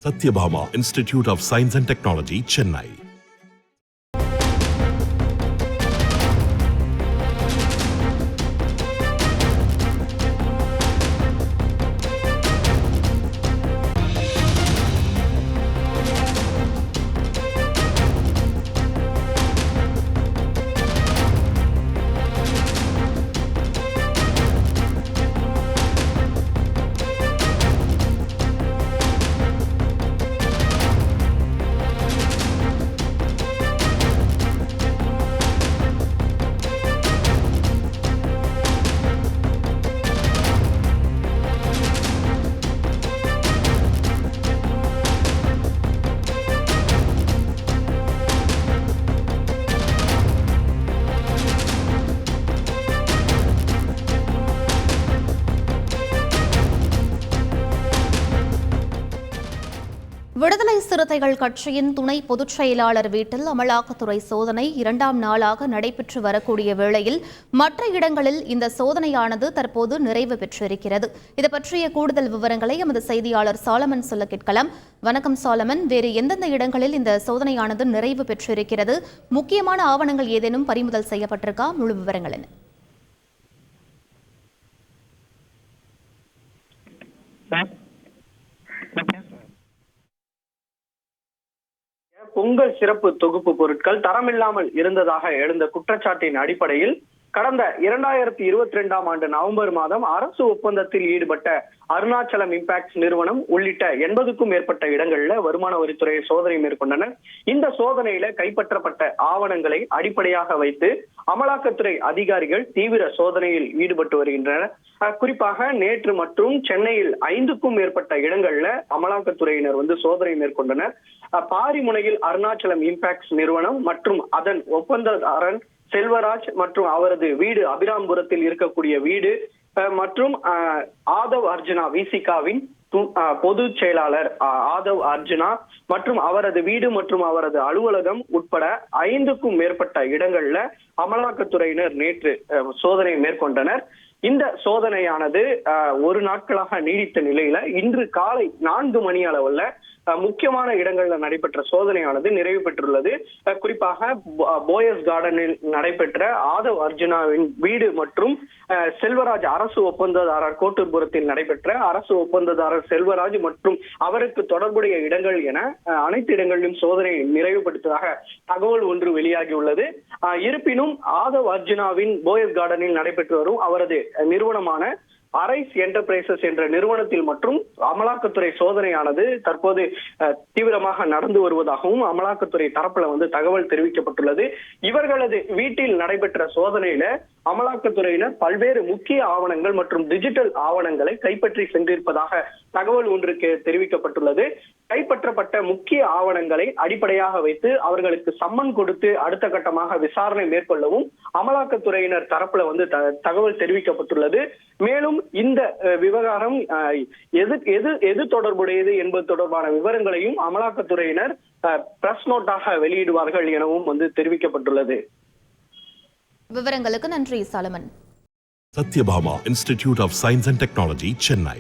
Satyabhama Institute of Science and Technology, Chennai. விடுதலை சிறுத்தைகள் கட்சியின் துணை பொதுச் செயலாளர் வீட்டில் அமலாக்கத்துறை சோதனை 2ஆம் நாளாக நடைபெற்று வரக்கூடிய வேளையில் மற்ற இடங்களில் இந்த சோதனையானது தற்போது நிறைவு பெற்றிருக்கிறது. இது பற்றிய கூடுதல் விவரங்களை எமது செய்தியாளர் சாலமன் சொல்ல கேட்கலாம். வணக்கம் சாலமன், வேறு எந்தெந்த இடங்களில் இந்த சோதனையானது நிறைவு பெற்றிருக்கிறது? முக்கியமான ஆவணங்கள் ஏதேனும் பறிமுதல் செய்யப்பட்டிருக்கா? முழு விவரங்கள் என்ன? பொங்கல் சிறப்பு தொகுப்பு பொருட்கள் தரமில்லாமல் இருந்ததாக எழுந்த குற்றச்சாட்டின் அடிப்படையில் கடந்த 2022ஆம் ஆண்டு நவம்பர் மாதம் அரசு ஒப்பந்தத்தில் ஈடுபட்ட அருணாச்சலம் இம்பாக்ட் நிறுவனம் உள்ளிட்ட 80க்கும் மேற்பட்ட இடங்கள்ல வருமான வரித்துறை சோதனை மேற்கொண்டனர். இந்த சோதனையில கைப்பற்றப்பட்ட ஆவணங்களை அடிப்படையாக வைத்து அமலாக்கத்துறை அதிகாரிகள் தீவிர சோதனையில் ஈடுபட்டு வருகின்றனர். குறிப்பாக நேற்று மற்றும் சென்னையில் 5க்கும் மேற்பட்ட இடங்கள்ல அமலாக்கத்துறையினர் சோதனை மேற்கொண்டனர். பாரிமுனையில் அருணாச்சலம் இம்பாக்ட் நிறுவனம் மற்றும் அதன் ஒப்பந்ததாரன் செல்வராஜ் மற்றும் அவரது வீடு அபிராம்புரத்தில் இருக்கக்கூடிய வீடு மற்றும் ஆதவ் அர்ஜுனா விசிகாவின் பொதுச் செயலாளர் ஆதவ் அர்ஜுனா மற்றும் அவரது வீடு மற்றும் அவரது அலுவலகம் உட்பட 5க்கும் மேற்பட்ட இடங்கள்ல அமலாக்கத்துறையினர் நேற்று சோதனை மேற்கொண்டனர். இந்த சோதனையானது ஒரு நாட்களாக நீடித்த நிலையில இன்று காலை 4 மணி அளவுல முக்கியமான இடங்கள்ல நடைபெற்ற சோதனையானது நிறைவு பெற்றுள்ளது. குறிப்பாக போயஸ் கார்டனில் நடைபெற்ற ஆதவ் அர்ஜுனாவின் வீடு மற்றும் செல்வராஜ் அரசு ஒப்பந்ததாரர் கோட்டூர்புரத்தில் நடைபெற்ற அரசு ஒப்பந்ததாரர் செல்வராஜ் மற்றும் அவருக்கு தொடர்புடைய இடங்கள் என அனைத்து இடங்களிலும் சோதனை நிறைவுபடுத்ததாக தகவல் ஒன்று வெளியாகியுள்ளது. இருப்பினும் ஆதவ் அர்ஜுனாவின் போயஸ் கார்டனில் நடைபெற்று வரும் அவரது நிறுவனமான அரைஸ் என்டர்பிரைசஸ் என்ற நிறுவனத்தில் மற்றும் அமலாக்கத்துறை சோதனையானது தற்போது தீவிரமாக நடந்து வருவதாகவும் அமலாக்கத்துறை தரப்புல தகவல் தெரிவிக்கப்பட்டுள்ளது. இவர்களது வீட்டில் நடைபெற்ற சோதனையில அமலாக்கத்துறையினர் பல்வேறு முக்கிய ஆவணங்கள் மற்றும் டிஜிட்டல் ஆவணங்களை கைப்பற்றி சென்றிருப்பதாக தகவல் ஒன்றுக்கு தெரிவிக்கப்பட்டுள்ளது. கைப்பற்றப்பட்ட முக்கிய ஆவணங்களை அடிப்படையாக வைத்து அவர்களுக்கு சம்மன் கொடுத்து அடுத்த கட்டமாக விசாரணை மேற்கொள்ளவும் அமலாக்கத்துறையினர் தரப்புல தகவல் தெரிவிக்கப்பட்டுள்ளது. மேலும் இந்த விவகாரம் எது தொடர்புடையது என்பது தொடர்பான விவரங்களையும் அமலாக்கத்துறையினர் பிரஸ் நோட்டாக வெளியிடுவார்கள் எனவும் தெரிவிக்கப்பட்டுள்ளது. விவரங்களுக்கு நன்றி Solomon. Satyabhama Institute of Science and Technology, Chennai.